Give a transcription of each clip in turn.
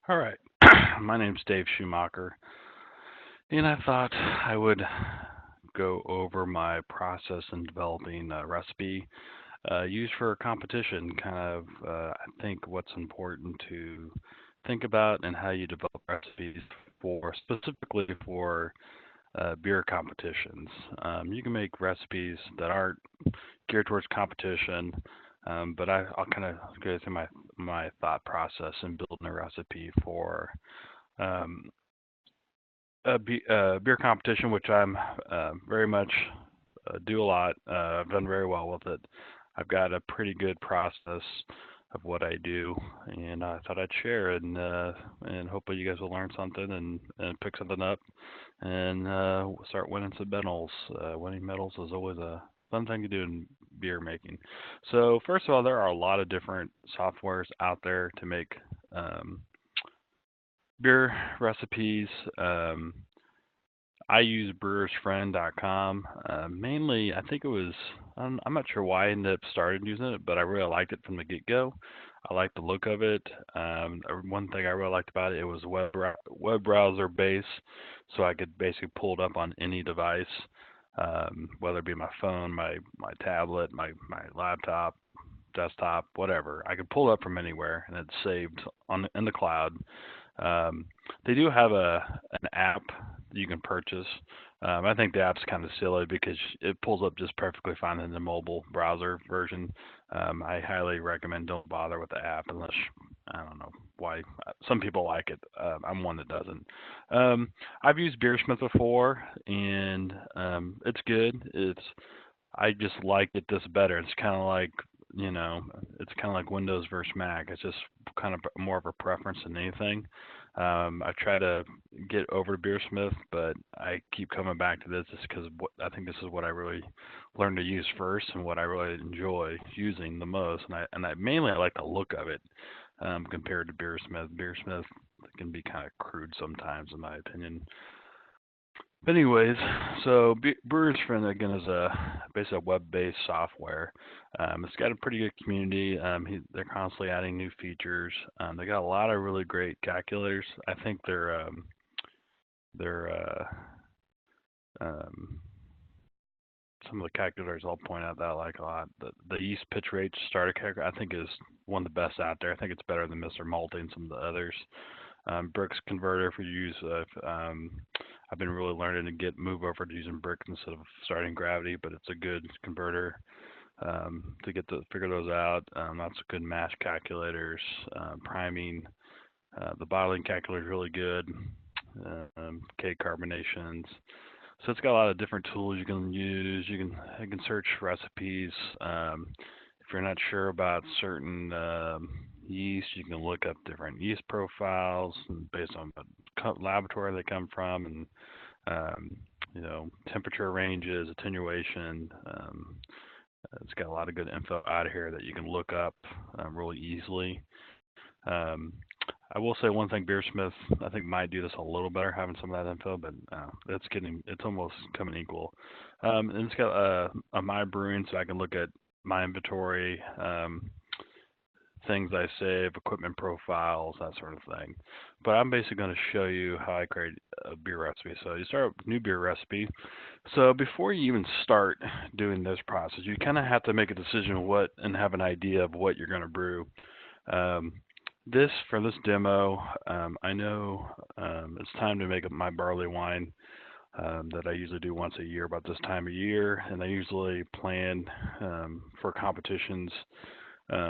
All right. My name's Dave Schumacher, and I thought I would go over my process in developing a recipe used for a competition. I think what's important to think about and how you develop recipes for specifically for beer competitions. You can make recipes that aren't geared towards competition, but I'll kind of go through my thought process in building a recipe for um, beer competition, which I'm very much do a lot. I've done very well with it. I've got a pretty good process of what I do, and I thought I'd share and hopefully you guys will learn something and pick something up and start winning some medals. Winning medals is always a fun thing to do in beer making. So first of all, there are a lot of different softwares out there to make um, beer recipes. I use brewersfriend.com. Mainly, I think it was, I'm not sure why I ended up started using it, but I really liked it from the get-go. I liked the look of it. One thing I really liked about it, it was web browser based, so I could basically pull it up on any device, whether it be my phone, my tablet, my laptop, desktop, whatever. I could pull it up from anywhere, and it's saved on in the cloud. Um, they do have an app that you can purchase. I think the app's kind of silly because it pulls up just perfectly fine in the mobile browser version. I highly recommend don't bother with the app unless I don't know why. Some people like it. I'm one that doesn't. Um, I've used Beersmith before, and it's good. I just like it this better. It's kind of like it's kind of like Windows versus Mac. It's just kind of more of a preference than anything. I try to get over to Beersmith, but I keep coming back to this just because I think this is what I really learned to use first and what I really enjoy using the most. And I mainly I like the look of it compared to Beersmith. Beersmith can be kind of crude sometimes, in my opinion. But anyways, so Brewer's Friend again is basically a web-based software. It's got a pretty good community. They're constantly adding new features. They got a lot of really great calculators. I think they're um, some of the calculators I'll point out that I like a lot. The yeast pitch rate starter calculator I think is one of the best out there. I think it's better than Mr. Multi and some of the others. Bricks converter if you use. I've been really learning to move over to using bricks instead of starting gravity, but it's a good converter to get to figure those out. Lots of good mash calculators, priming. The bottling calculator is really good. K carbonations. So it's got a lot of different tools you can use. You can search recipes. If you're not sure about certain yeast, you can look up different yeast profiles based on what laboratory they come from, and um, temperature ranges, attenuation. It's got a lot of good info out of here that you can look up really easily. Um, I will say one thing, Beersmith, I think might do this a little better having some of that info, but it's almost coming equal. And it's got a my brewing, so I can look at my inventory, things I save, equipment profiles, that sort of thing. But I'm basically going to show you how I create a beer recipe. So you start with a new beer recipe. So before you even start doing this process, you kind of have to make a decision what and have an idea of what you're going to brew. Um, this for this demo, I know it's time to make up my barley wine that I usually do once a year about this time of year, and I usually plan for competitions,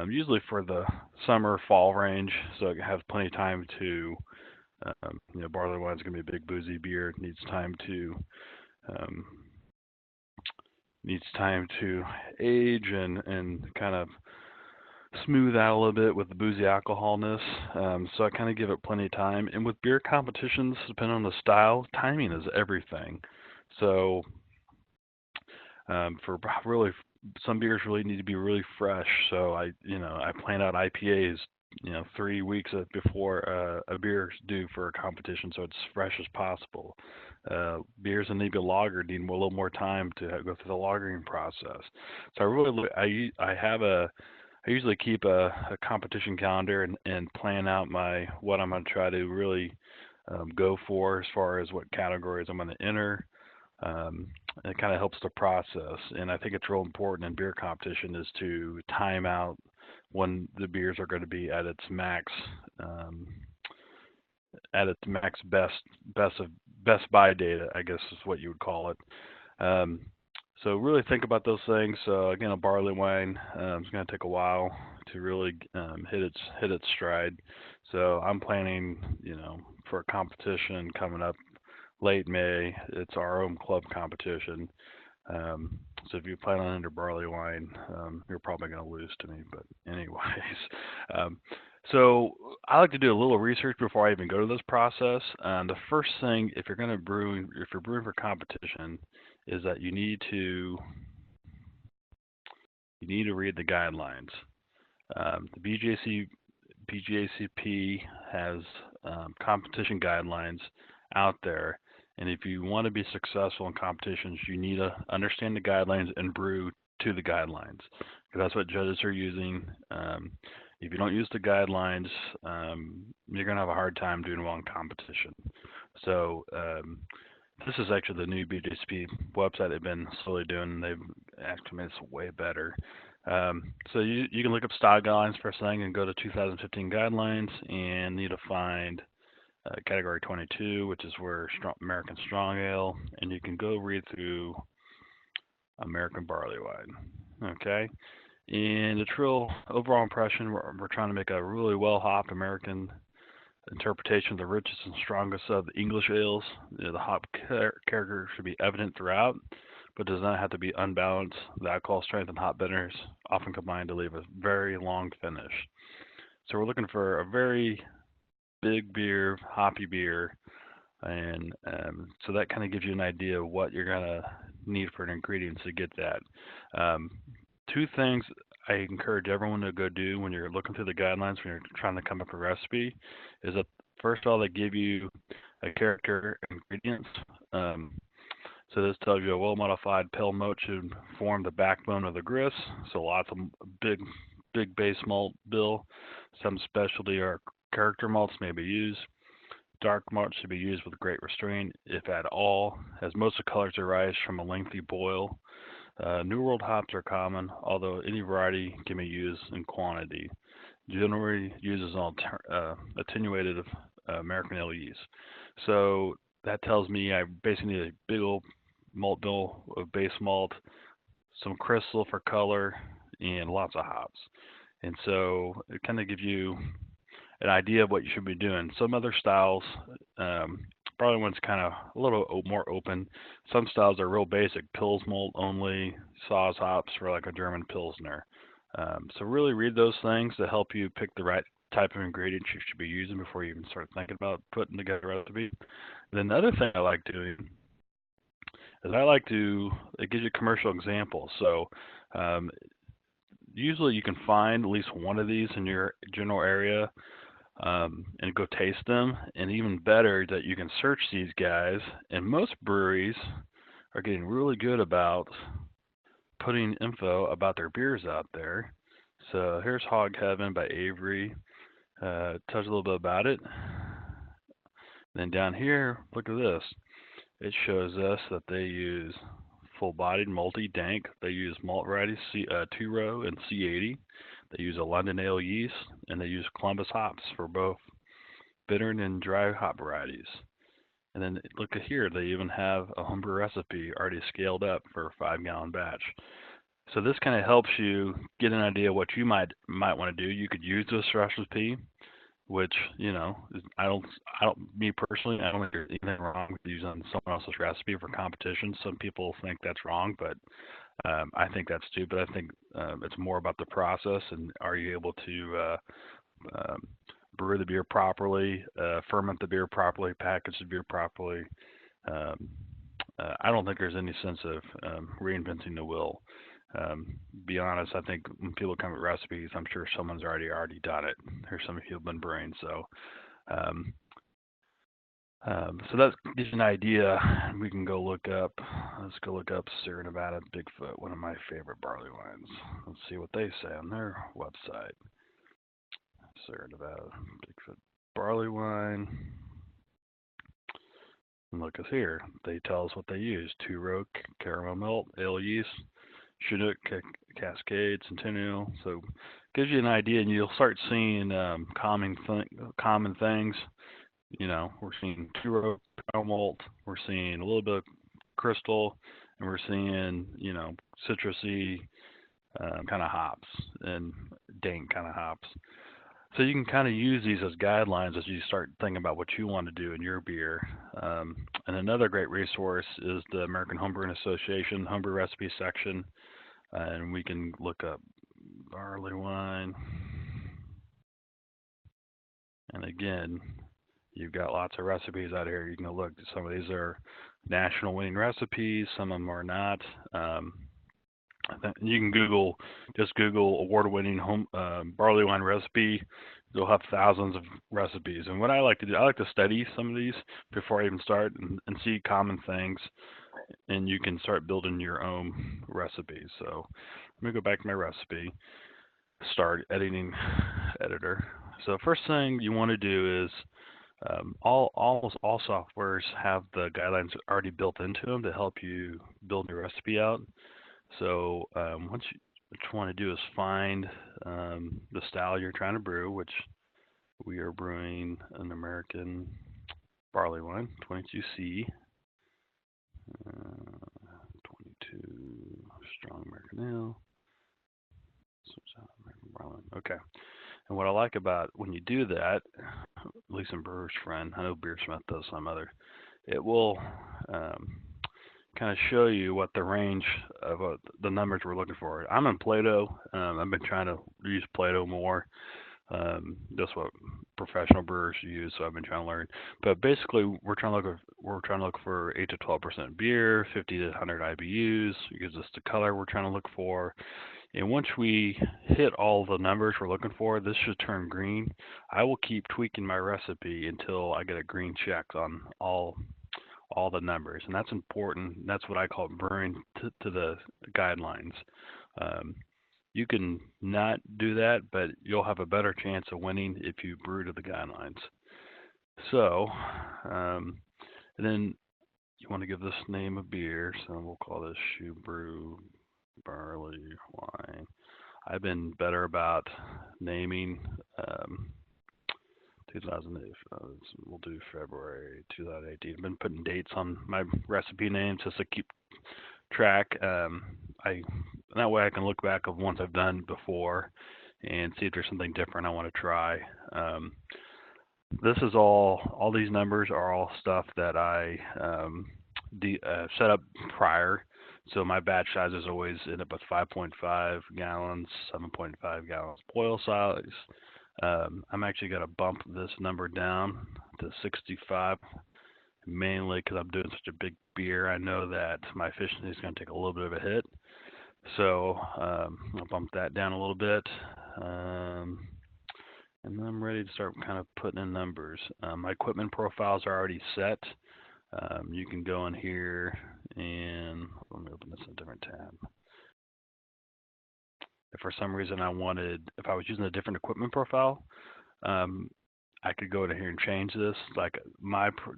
usually for the summer fall range, so it has plenty of time to. Barley wine is going to be a big boozy beer. It um, needs time to age and kind of smooth out a little bit with the boozy alcoholness. So I kind of give it plenty of time. And with beer competitions, depending on the style, timing is everything. So for really some beers really need to be really fresh. So I plan out IPAs 3 weeks before a beer's due for a competition, so it's fresh as possible. Beers that need to be lagered need a little more time to go through the lagering process. So I really I have I usually keep a competition calendar and plan out my what I'm going to try to really go for as far as what categories I'm going to enter. Um, it kind of helps the process, and I think it's real important in beer competition is to time out when the beers are going to be um, at its max best buy data, I guess is what you would call it. Um, so really think about those things. Again, a barley wine is going to take a while to really hit its stride. So I'm planning, for a competition coming up late May. It's our own club competition. Um, so if you plan on under barley wine, you're probably going to lose to me. But anyways, um, so I like to do a little research before I even go to this process. The first thing, if you're brewing for competition, is that you need to read the guidelines. The BJCP has competition guidelines out there, and if you want to be successful in competitions, you need to understand the guidelines and brew to the guidelines, because that's what judges are using. If you don't use the guidelines, you're going to have a hard time doing well in competition. So this is actually the new BJCP website they've been slowly doing, and they've actually made this way better. So you can look up style guidelines first thing and go to 2015 guidelines and need to find category 22, which is where American Strong Ale, and you can go read through American Barley Wine. Okay, and the real overall impression, we're trying to make a really well hopped American interpretation of the richest and strongest of the English ales. The hop character should be evident throughout, but does not have to be unbalanced. The alcohol strength and hop bitters often combine to leave a very long finish. So we're looking for a very big beer, hoppy beer, and so that kind of gives you an idea of what you're gonna need for an ingredients to get that. Um, Two things I encourage everyone to go do when you're looking through the guidelines when you're trying to come up with a recipe is that first of all they give you a character ingredients. Um, so this tells you a well-modified pale malt should form the backbone of the grist. So lots of big base malt bill. Some specialty or character malts may be used. Dark malt should be used with great restraint, if at all, as most of the colors arise from a lengthy boil. New World hops are common, although any variety can be used in quantity. Generally uses attenuated American ale yeast. So that tells me I basically need a big old malt bill of base malt, some crystal for color, and lots of hops. And so it kind of gives you an idea of what you should be doing. Some other styles, um, probably one's kind of a little more open. Some styles are real basic, Pils malt only, Saaz hops for like a German Pilsner. So really read those things to help you pick the right type of ingredients you should be using before you even start thinking about putting together a recipe. And then the other thing I like doing is it gives you commercial examples. So um, usually you can find at least one of these in your general area and go taste them. And even better, that you can search these guys. And most breweries are getting really good about putting info about their beers out there. So here's Hog Heaven by Avery. Tells you a little bit about it. Then down here, look at this. It shows us that they use full-bodied multi-dank. They use malt varieties two row and C80. They use a London ale yeast, and they use Columbus hops for both bitter and dry hop varieties. And then look at here, they even have a homebrew recipe already scaled up for a 5-gallon batch. So this kind of helps you get an idea what you might want to do. You could use this recipe, which me personally, I don't think there's anything wrong with using someone else's recipe for competition. Some people think that's wrong, but I think that's stupid. I think it's more about the process and are you able to um, brew the beer properly, ferment the beer properly, package the beer properly. Um, I don't think there's any sense of reinventing the wheel. Be honest, I think when people come with recipes, I'm sure someone's already done it. There's some people been brewing, so um, So that gives you an idea. We can go look up. Let's go look up Sierra Nevada Bigfoot, one of my favorite barley wines. Let's see what they say on their website. Sierra Nevada Bigfoot barley wine. And look us here. They tell us what they use: two-row caramel malt, ale yeast, Chinook, Cascade, Centennial. So it gives you an idea, and you'll start seeing common things. You know, we're seeing two-row caramel malt, we're seeing a little bit of crystal, and we're seeing, you know, citrusy kind of hops and dank kind of hops. So you can kind of use these as guidelines as you start thinking about what you want to do in your beer. And another great resource is the American Homebrewing Association homebrew recipe section, and we can look up barley wine. And again, you've got lots of recipes out here. You can look. Some of these are national winning recipes. Some of them are not. I think you can just Google award-winning home barley wine recipe. You'll have thousands of recipes. And what I like to do, I like to study some of these before I even start and see common things, and you can start building your own recipes. So let me go back to my recipe. Start editing editor. So first thing you want to do is almost all softwares have the guidelines already built into them to help you build your recipe out. So what you want to do is find the style you're trying to brew, which we are brewing an American barley wine, 22C, 22 strong American ale. American barley wine. Okay. And what I like about when you do that, at least in Brewer's Friend, I know Beersmith does some other, it will kind of show you what the range of the numbers we're looking for. I'm in Plato. I've been trying to use Plato more. That's what professional brewers use, so I've been trying to learn. But basically, we're trying to look for 8 to 12% beer, 50 to 100 IBUs. It gives us the color we're trying to look for. And once we hit all the numbers we're looking for, this should turn green. I will keep tweaking my recipe until I get a green check on all the numbers, and that's important. That's what I call brewing to the guidelines. Um, you can not do that, but you'll have a better chance of winning if you brew to the guidelines. So, and then you want to give this name a beer, so we'll call this Shoe Brew Barley Wine. I've been better about naming 2008. We'll do February 2018. I've been putting dates on my recipe names just to keep track. I that way I can look back of ones I've done before and see if there's something different I want to try. This is all these numbers are all stuff that I set up prior. So my batch sizes always end up with 5.5 gallons, 7.5 gallons boil size. I'm actually going to bump this number down to 65, mainly because I'm doing such a big beer. I know that my efficiency is going to take a little bit of a hit. So I'll bump that down a little bit. And then I'm ready to start kind of putting in numbers. My equipment profiles are already set. You can go in here and let me open this in a different tab. If for some reason if I was using a different equipment profile, I could go in here and change this. Like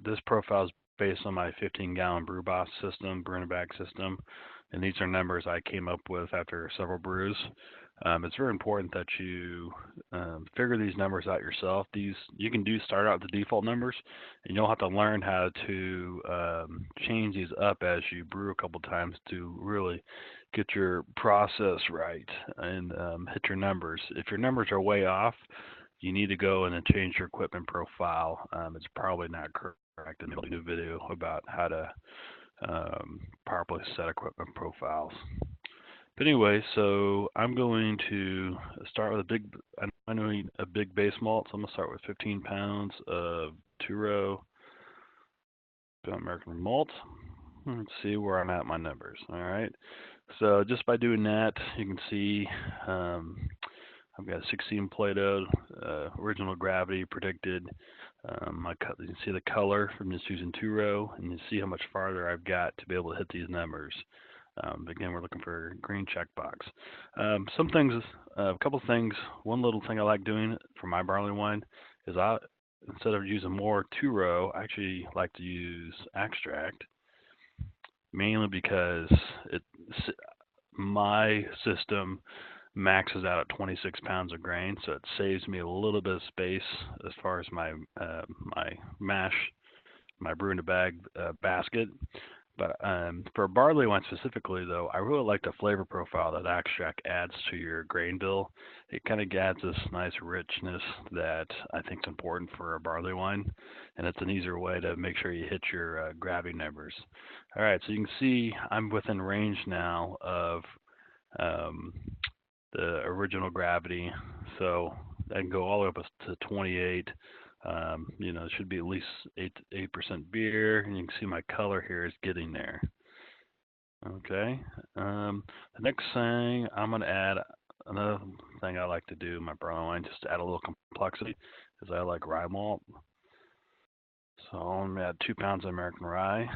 this profile is based on my 15-gallon brew boss system, brew in a bag system, and these are numbers I came up with after several brews. It's very important that you figure these numbers out yourself. You can start out with the default numbers, and you'll have to learn how to change these up as you brew a couple times to really get your process right and hit your numbers. If your numbers are way off, you need to go in and change your equipment profile. It's probably not correct, and I'll do a video about how to properly set equipment profiles. But anyway, so I'm going to start with I need a big base malt, so I'm going to start with 15 pounds of two-row American malt. Let's see where I'm at my numbers. All right. So just by doing that, you can see I've got 16 Play-Doh, original gravity predicted. You can see the color from just using 2-row, and you see how much farther I've got to be able to hit these numbers. Again, we're looking for a green checkbox. Some things, a couple things. One little thing I like doing for my barley wine is instead of using more 2-row, I actually like to use extract, mainly because it my system maxes out at 26 pounds of grain, so it saves me a little bit of space as far as my mash, my brew in a bag basket. But for barley wine specifically, though, I really like the flavor profile that extract adds to your grain bill. It kind of adds this nice richness that I think is important for a barley wine, and it's an easier way to make sure you hit your gravity numbers. All right, so you can see I'm within range now of um, the original gravity, so I can go all the way up to 28. It should be at least 8% beer, and you can see my color here is getting there. Okay. The next thing I'm going to add, another thing I like to do in my barley wine, just to add a little complexity, is I like rye malt. So I'm going to add 2 pounds of American rye.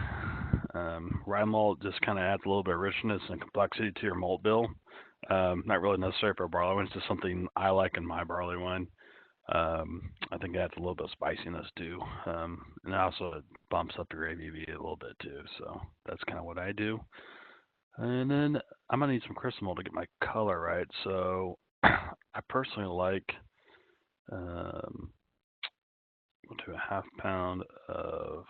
Rye malt just kind of adds a little bit of richness and complexity to your malt bill. Not really necessary for a barley wine, it's just something I like in my barley wine. I think it adds a little bit of spiciness too, and also it bumps up your ABV a little bit too. So that's kind of what I do. And then I'm gonna need some crystal malt to get my color right. So I personally like um, to a half pound of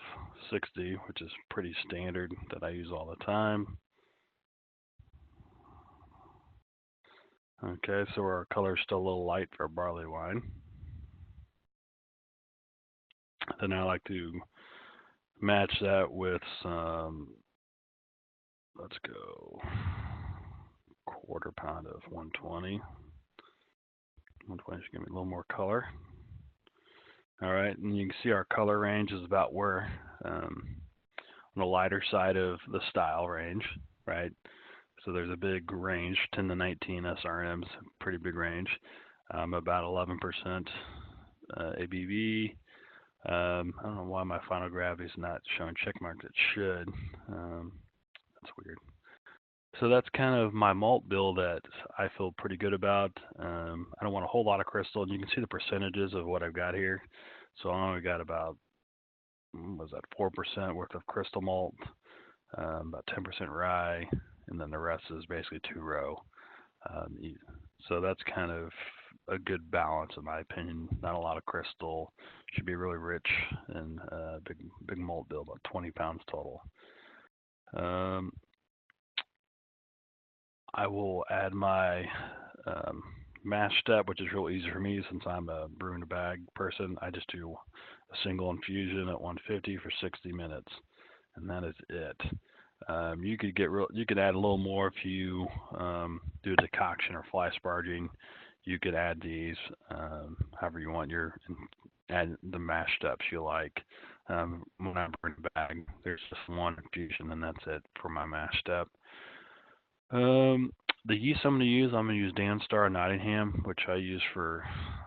60, which is pretty standard that I use all the time. Okay, so our color is still a little light for a barley wine. Then I like to match that with some, let's go, quarter pound of 120. 120 should give me a little more color. All right, and you can see our color range is about where on the lighter side of the style range, right? So there's a big range, 10 to 19 SRMs, pretty big range. About 11% ABV. I don't know why my final gravity is not showing check marks. It should. That's weird. So that's kind of my malt bill that I feel pretty good about. I don't want a whole lot of crystal, and you can see the percentages of what I've got here. So I only got about, was that 4% worth of crystal malt, about 10% rye, and then the rest is basically 2-row. So that's kind of a good balance in my opinion. Not a lot of crystal, should be really rich, and big malt bill, about 20 pounds total. I will add my mash step, which is real easy for me since I'm a brew in a bag person. I just do a single infusion at 150 for 60 minutes, and that is it. You could add a little more if you do a decoction or fly sparging. You could add these however you want. Add the mash steps you like. When I brew in a bag, there's just one infusion, and that's it for my mash step. The yeast I'm going to use Danstar Nottingham, which I use for,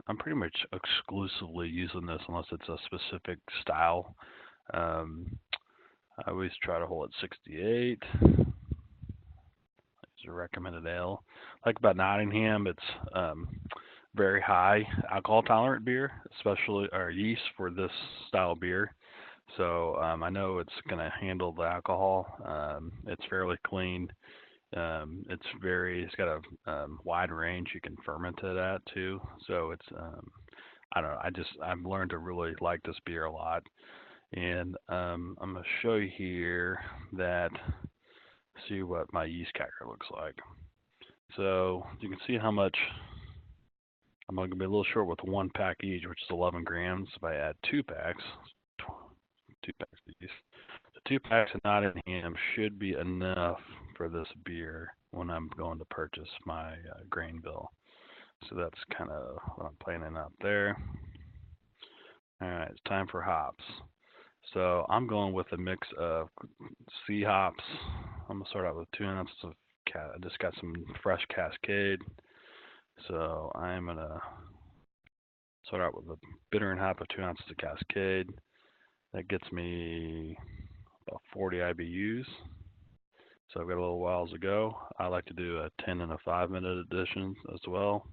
I'm pretty much exclusively using this unless it's a specific style. I always try to hold at 68. It's a recommended ale. Like about Nottingham, it's very high alcohol tolerant beer, especially our yeast for this style of beer. So I know it's going to handle the alcohol. It's fairly clean. It's got a wide range you can ferment it at too. So it's, I don't know. I've learned to really like this beer a lot. And I'm going to show you here that, see what my yeast kegger looks like. So you can see how much, I'm going to be a little short with 1 pack each, which is 11 grams. If I add 2 packs, 2 packs of yeast, the 2 packs of Nottingham should be enough for this beer when I'm going to purchase my grain bill. So that's kind of what I'm planning out there. All right, it's time for hops. So I'm going with a mix of C hops. I'm gonna start out with 2 ounces of I just got some fresh Cascade, So I'm gonna start out with a bitter and hop of 2 ounces of Cascade. That gets me about 40 IBUs. So I've got a little while to go. I like to do a 10 and a 5 minute addition as well.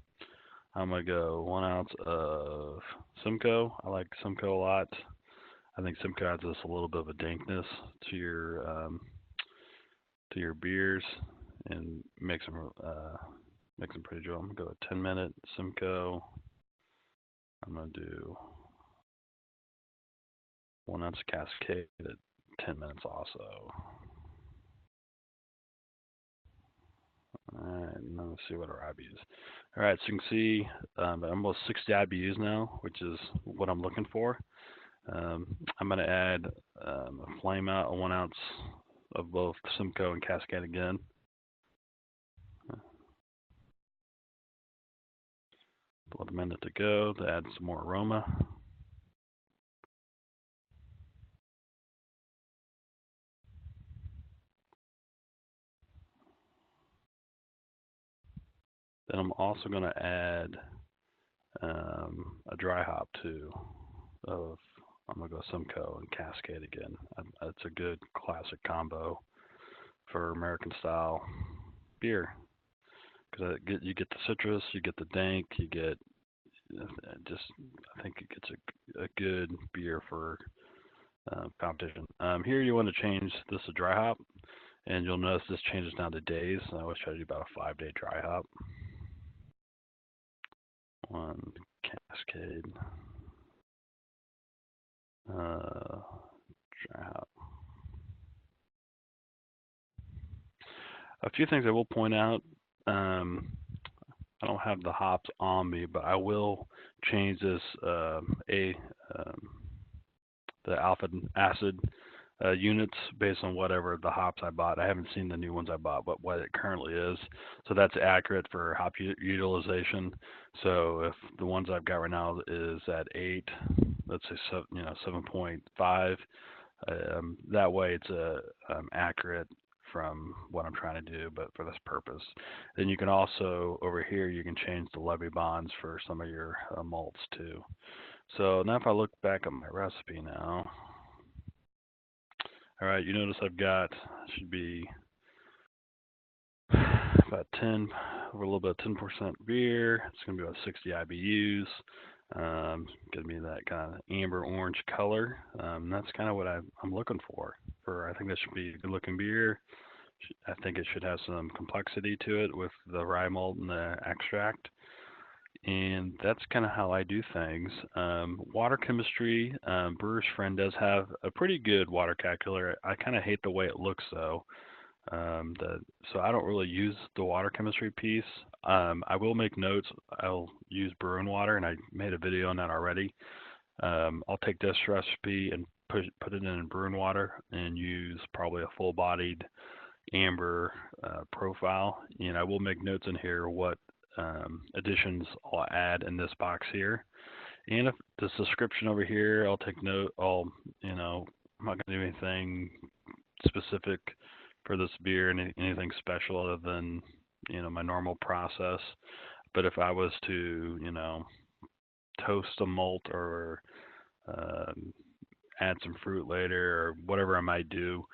I'm gonna go 1 ounce of Simcoe. I like Simcoe a lot. I think Simcoe adds just a little bit of a dankness to your beers and makes them pretty dry. I'm gonna go a 10-minute Simcoe. I'm gonna do 1 ounce Cascade at 10 minutes also. All right, now let's see what our IBUs. All right, so you can see almost 60 IBUs now, which is what I'm looking for. I'm going to add a flame out, a 1 ounce of both Simcoe and Cascade again. About a minute to go to add some more aroma. Then I'm also going to add a dry hop too. I'm going to go Simcoe and Cascade again. It's a good classic combo for American style beer because you get the citrus, you get the dank, you get just I think it gets a good beer for competition. Here you want to change this to dry hop, and you'll notice this changes down to days. I always try to do about a 5-day dry hop. One Cascade dry hop. A few things I will point out. I don't have the hops on me, but I will change this the alpha acid units based on whatever the hops I bought. I haven't seen the new ones I bought, but what it currently is. So that's accurate for hop utilization. So if the ones I've got right now is at 8, let's say 7.5, that way it's accurate from what I'm trying to do, but for this purpose. Then you can also, over here, you can change the Levy bonds for some of your malts too. So now if I look back at my recipe now, all right, you notice I've got, should be about 10, over a little bit of 10% beer. It's going to be about 60 IBUs. Give me that kind of amber orange color. That's kind of what I'm looking for. I think that should be a good looking beer. I think it should have some complexity to it with the rye malt and the extract. And that's kind of how I do things. Water chemistry, Brewer's Friend does have a pretty good water calculator. I kind of hate the way it looks though. So I don't really use the water chemistry piece. I will make notes. I'll use Brew and water, and I made a video on that already. I'll take this recipe and put it in Brew and water and use probably a full-bodied amber profile. And I will make notes in here what additions I'll add in this box here. And if this description over here, I'll take note. I'm not gonna do anything specific for this beer, anything special other than my normal process. But if I was to toast a malt or add some fruit later or whatever I might do,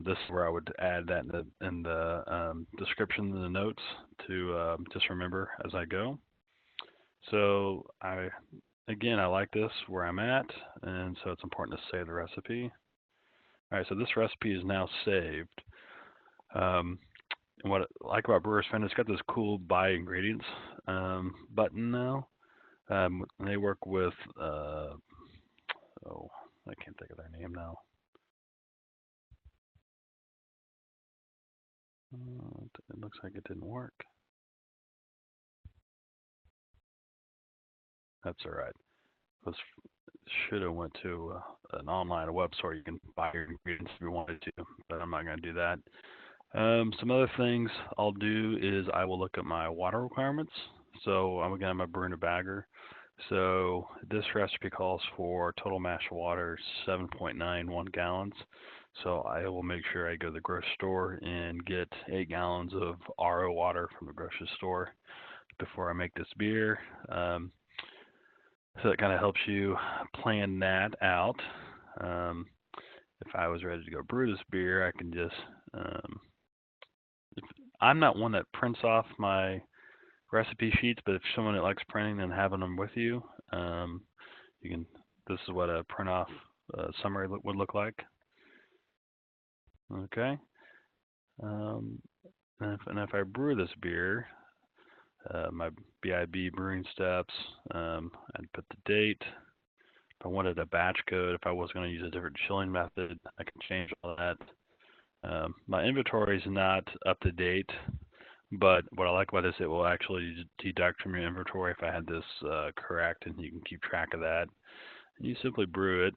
this is where I would add that in the description in the notes to just remember as I go. So I like this where I'm at, and so it's important to save the recipe. All right, so this recipe is now saved. And what I like about Brewer's Friend, it's got this cool buy ingredients button now. They work with, I can't think of their name now. It looks like it didn't work. That's all right. This should have went to an online web store. You can buy your ingredients if you wanted to, but I'm not going to do that. Some other things I'll do is I will look at my water requirements. So I'm a brewer in a bagger. So this recipe calls for total mash water 7.91 gallons. So I will make sure I go to the grocery store and get 8 gallons of RO water from the grocery store before I make this beer. So that kind of helps you plan that out. Um, if I was ready to go brew this beer, I can just. I'm not one that prints off my recipe sheets, but if someone that likes printing and having them with you, um, you can. This is what a print off summary would look like. Okay. Um, and if I brew this beer, my BIB brewing steps, I'd put the date. If I wanted a batch code, if I was going to use a different chilling method, I can change all that. My inventory is not up to date, but what I like about this, it will actually deduct from your inventory if I had this correct, and you can keep track of that. And you simply brew it,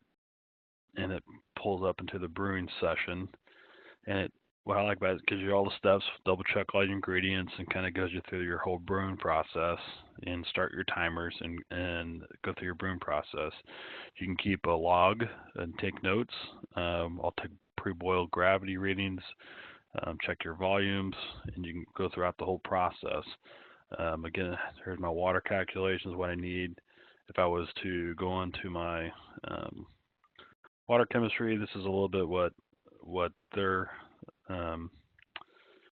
and it pulls up into the brewing session. And what I like about it gives you all the steps, double check all your ingredients, and kind of goes you through your whole brewing process and start your timers and go through your brewing process. You can keep a log and take notes. I'll take pre-boiled gravity readings, check your volumes, and you can go throughout the whole process. Again, here's my water calculations, what I need. If I was to go into my water chemistry, this is a little bit what um,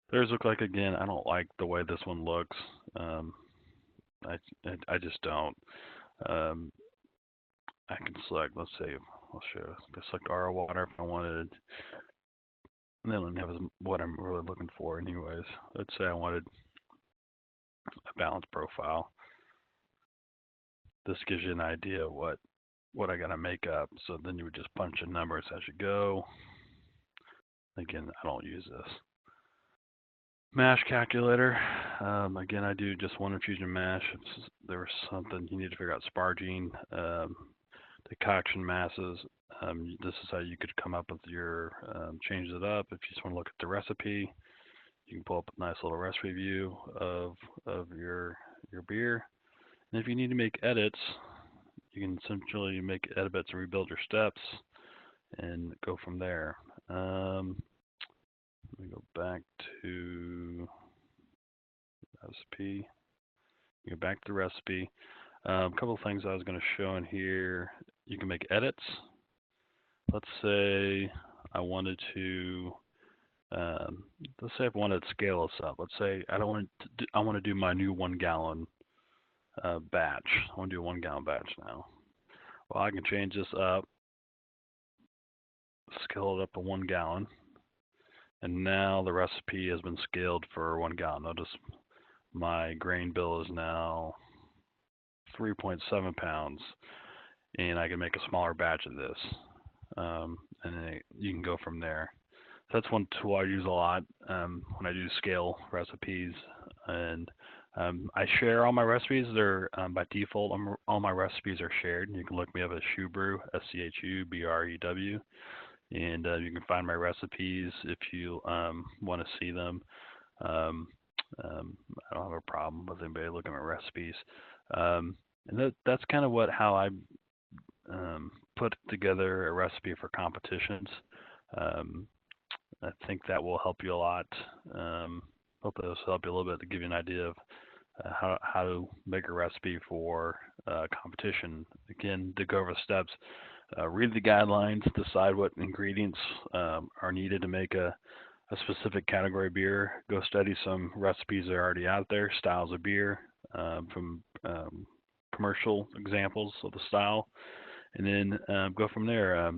theirs look like. Again, I don't like the way this one looks. Um, I just don't. Um, I can select. Let's say I'll show. I can select RO water if I wanted. And then that was what I'm really looking for, anyways. Let's say I wanted a balance profile. This gives you an idea of what I gotta make up. So then you would just punch in numbers as you go. Again, I don't use this. Mash calculator. Again, I do just one infusion mash. If there was something you need to figure out sparging, decoction masses. This is how you could come up with your change it up. If you just want to look at the recipe, you can pull up a nice little recipe view of your beer. And if you need to make edits, you can essentially make edits and rebuild your steps and go from there. Let me go back to recipe. Go back to the recipe. A couple of things I was going to show in here. You can make edits. Let's say I wanted to. Let's say if I wanted to scale this up. Let's say I don't want to. I want to do my new 1 gallon batch. I want to do a 1 gallon batch now. Well, I can change this up, scale it up to 1 gallon, and now the recipe has been scaled for 1 gallon. Notice my grain bill is now 3.7 pounds, and I can make a smaller batch of this, and then you can go from there. So that's one tool I use a lot when I do scale recipes, and I share all my recipes. They're by default, all my recipes are shared. You can look me up at Schubrew, SCHUBREW, and you can find my recipes if you want to see them. Um, I don't have a problem with anybody looking at my recipes. And that's kind of how I put together a recipe for competitions. Um, I think that will help you a lot. Hope this will help you a little bit to give you an idea of how to make a recipe for competition. Again, to go over the steps, read the guidelines, decide what ingredients are needed to make a specific category beer. Go study some recipes that are already out there, styles of beer from commercial examples of the style, and then go from there.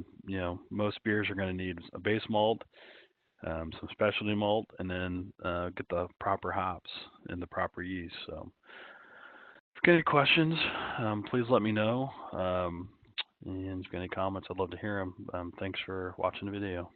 Most beers are going to need a base malt, some specialty malt, and then get the proper hops and the proper yeast. So, if you have any questions, please let me know. And if you have any comments, I'd love to hear them. Thanks for watching the video.